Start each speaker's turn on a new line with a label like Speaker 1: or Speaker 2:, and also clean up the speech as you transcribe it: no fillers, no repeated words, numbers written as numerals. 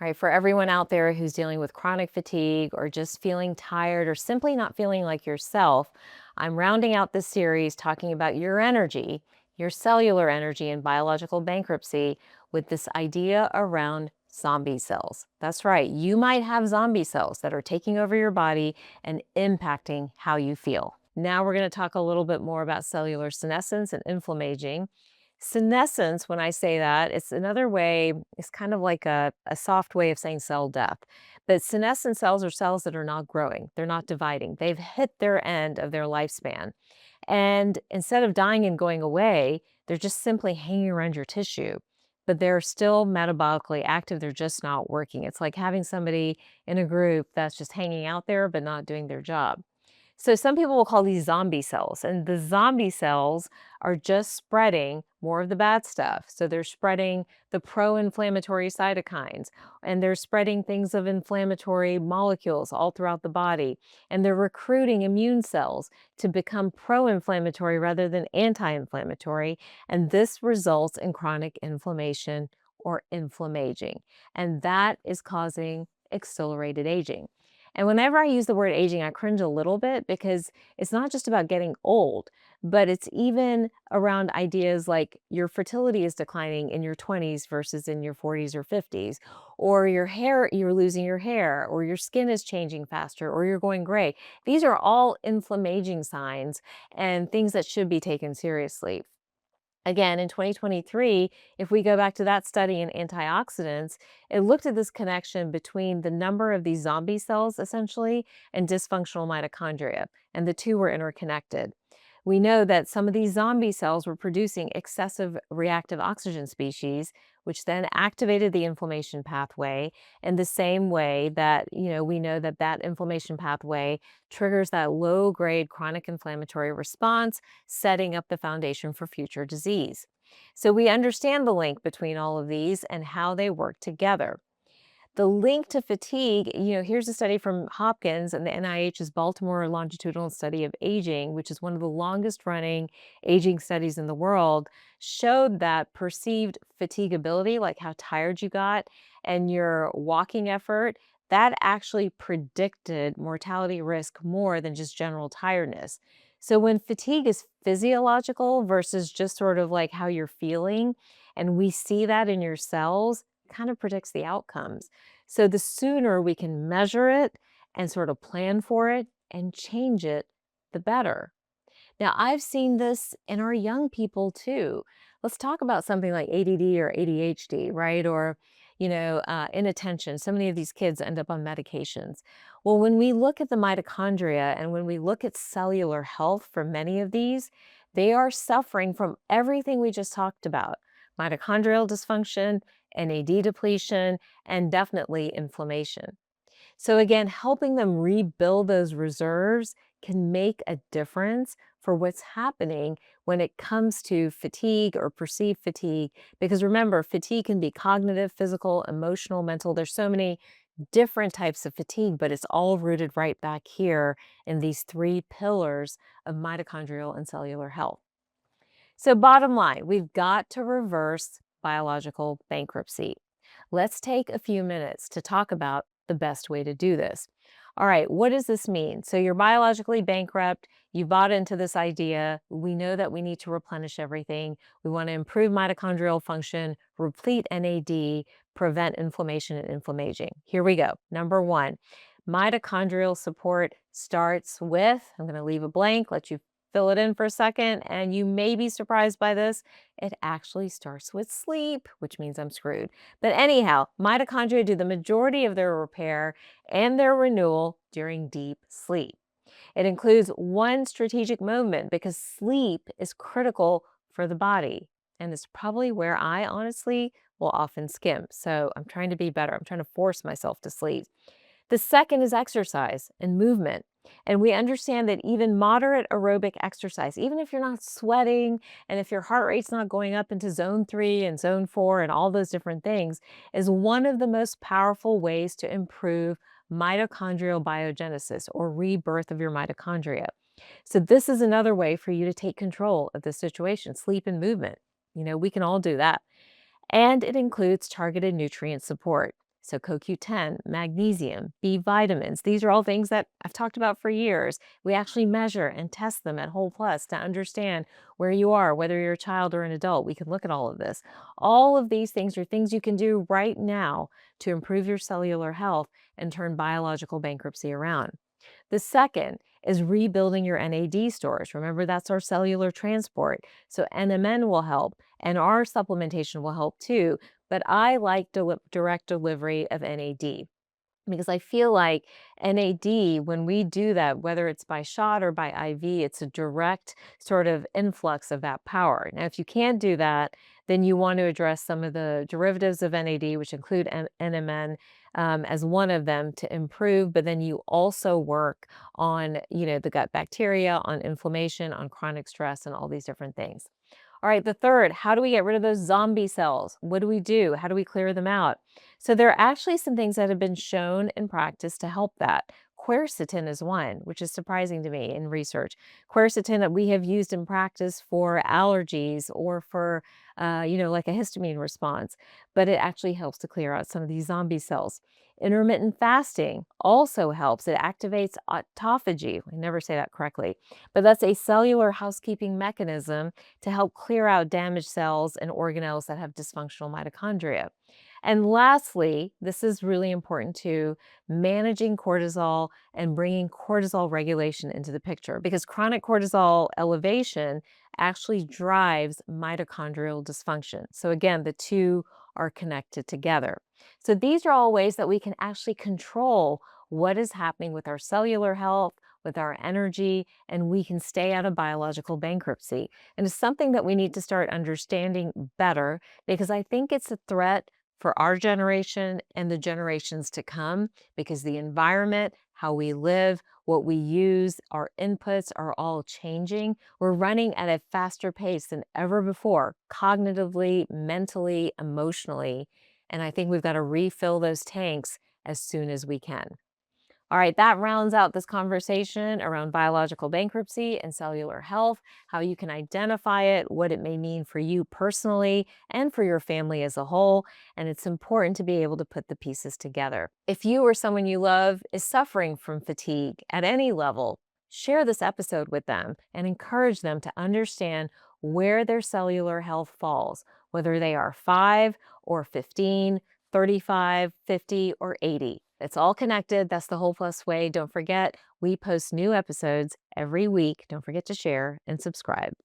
Speaker 1: Right, for everyone out there who's dealing with chronic fatigue or just feeling tired or simply not feeling like yourself, I'm rounding out this series talking about your energy, your cellular energy and biological bankruptcy with this idea around zombie cells. That's right, you might have zombie cells that are taking over your body and impacting how you feel. Now we're going to talk a little bit more about cellular senescence and inflammaging. Senescence, when I say that, it's another way, it's kind of like a soft way of saying cell death. But senescent cells are cells that are not growing, they're not dividing, they've hit their end of their lifespan. And instead of dying and going away, they're just simply hanging around your tissue. But they're still metabolically active, they're just not working. It's like having somebody in a group that's just hanging out there but not doing their job. So some people will call these zombie cells, and the zombie cells are just spreading more of the bad stuff. So they're spreading the pro-inflammatory cytokines, and they're spreading things of inflammatory molecules all throughout the body, and they're recruiting immune cells to become pro-inflammatory rather than anti-inflammatory, and this results in chronic inflammation or inflammaging, and that is causing accelerated aging. And whenever I use the word aging, I cringe a little bit because it's not just about getting old, but it's even around ideas like your fertility is declining in your 20s versus in your 40s or 50s, or your hair, you're losing your hair, or your skin is changing faster, or you're going gray. These are all inflammaging signs and things that should be taken seriously. Again, in 2023, if we go back to that study in antioxidants, it looked at this connection between the number of these zombie cells, essentially, and dysfunctional mitochondria, and the two were interconnected. We know that some of these zombie cells were producing excessive reactive oxygen species, which then activated the inflammation pathway in the same way that, we know that that inflammation pathway triggers that low-grade chronic inflammatory response, setting up the foundation for future disease. So we understand the link between all of these and how they work together. The link to fatigue, here's a study from Hopkins and the NIH's Baltimore Longitudinal Study of Aging, which is one of the longest running aging studies in the world, showed that perceived fatigability, like how tired you got, and your walking effort, that actually predicted mortality risk more than just general tiredness. So when fatigue is physiological versus just sort of like how you're feeling, and we see that in your cells, it kind of predicts the outcomes. So the sooner we can measure it and sort of plan for it and change it, the better. Now, I've seen this in our young people too. Let's talk about something like ADD or ADHD, right? Or, inattention. So many of these kids end up on medications. Well, when we look at the mitochondria and when we look at cellular health for many of these, they are suffering from everything we just talked about: mitochondrial dysfunction, NAD depletion, and definitely inflammation. So again, helping them rebuild those reserves can make a difference for what's happening when it comes to fatigue or perceived fatigue. Because remember, fatigue can be cognitive, physical, emotional, mental. There's so many different types of fatigue, but it's all rooted right back here in these three pillars of mitochondrial and cellular health. So bottom line, we've got to reverse biological bankruptcy. Let's take a few minutes to talk about the best way to do this. All right, what does this mean? So you're biologically bankrupt, you bought into this idea. We know that we need to replenish everything. We want to improve mitochondrial function, replete NAD, prevent inflammation and inflammaging. Here we go. Number one, mitochondrial support starts with, I'm going to leave a blank, let you fill it in for a second, and you may be surprised by this. It actually starts with sleep, which means I'm screwed. But anyhow, mitochondria do the majority of their repair and their renewal during deep sleep. It includes one strategic movement because sleep is critical for the body. And it's probably where I honestly will often skim. So I'm trying to be better. I'm trying to force myself to sleep. The second is exercise and movement. And we understand that even moderate aerobic exercise, even if you're not sweating and if your heart rate's not going up into zone 3 and zone 4 and all those different things, is one of the most powerful ways to improve mitochondrial biogenesis or rebirth of your mitochondria. So this is another way for you to take control of the situation: sleep and movement. We can all do that. And it includes targeted nutrient support. So CoQ10, magnesium, B vitamins, these are all things that I've talked about for years. We actually measure and test them at Whole Plus to understand where you are, whether you're a child or an adult. We can look at all of this. All of these things are things you can do right now to improve your cellular health and turn biological bankruptcy around. The second is rebuilding your NAD stores. Remember, that's our cellular transport. So NMN will help, and our supplementation will help too. But I like direct delivery of NAD because I feel like NAD, when we do that, whether it's by shot or by IV, it's a direct sort of influx of that power. Now, if you can't do that, then you want to address some of the derivatives of NAD, which include NMN, as one of them to improve. But then you also work on, the gut bacteria, on inflammation, on chronic stress, and all these different things. All right, the third, how do we get rid of those zombie cells? What do we do? How do we clear them out? So there are actually some things that have been shown in practice to help that. Quercetin is one, which is surprising to me in research. Quercetin that we have used in practice for allergies or for, like a histamine response, but it actually helps to clear out some of these zombie cells. Intermittent fasting also helps. It activates autophagy. I never say that correctly, but that's a cellular housekeeping mechanism to help clear out damaged cells and organelles that have dysfunctional mitochondria. And lastly, this is really important too, managing cortisol and bringing cortisol regulation into the picture because chronic cortisol elevation actually drives mitochondrial dysfunction. So again, the two are connected together. So these are all ways that we can actually control what is happening with our cellular health, with our energy, and we can stay out of biological bankruptcy. And it's something that we need to start understanding better because I think it's a threat for our generation and the generations to come because the environment, how we live, what we use, our inputs are all changing. We're running at a faster pace than ever before, cognitively, mentally, emotionally. And I think we've got to refill those tanks as soon as we can. All right, that rounds out this conversation around biological bankruptcy and cellular health, how you can identify it, what it may mean for you personally and for your family as a whole. And it's important to be able to put the pieces together. If you or someone you love is suffering from fatigue at any level, share this episode with them and encourage them to understand where their cellular health falls, whether they are 5 or 15, 35, 50, or 80. It's all connected. That's the Whole Plus way. Don't forget, we post new episodes every week. Don't forget to share and subscribe.